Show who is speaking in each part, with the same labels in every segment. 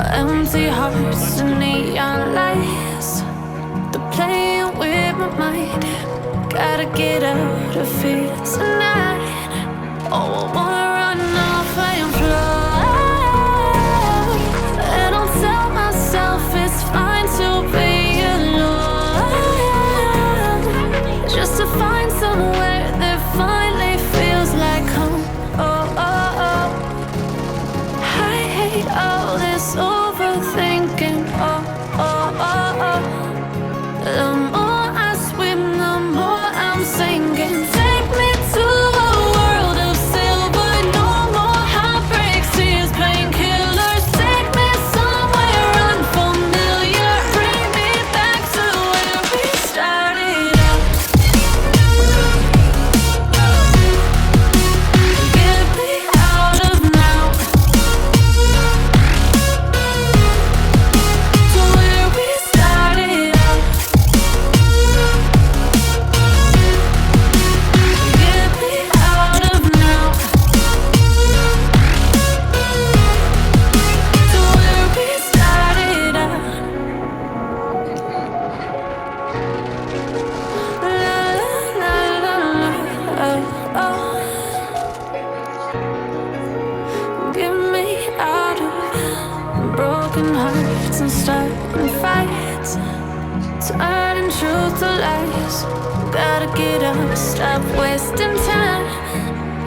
Speaker 1: Empty hearts and neon lights, they're playing with my mind. Gotta get out of here tonight. Oh, I wanna run off and fly, and I'll tell myself it's fine to be alone, just to find somewhere that finally feels like home. Oh, oh, oh. I hate all this overthinking. Oh, oh, oh, oh. The more I swim, the more I'm sinking. Take me to a world of silver. No more heartbreaks, tears, painkillers. Take me somewhere unfamiliar. Bring me back to where we started out. Get me out of now, to where we started out. Get me out of now, to where we started out. La la la la, oh, oh. Get me out of broken hearts and starting fights, turning truth to lies. Gotta get up, stop wasting time.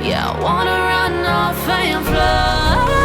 Speaker 1: Yeah, I wanna run off and fly.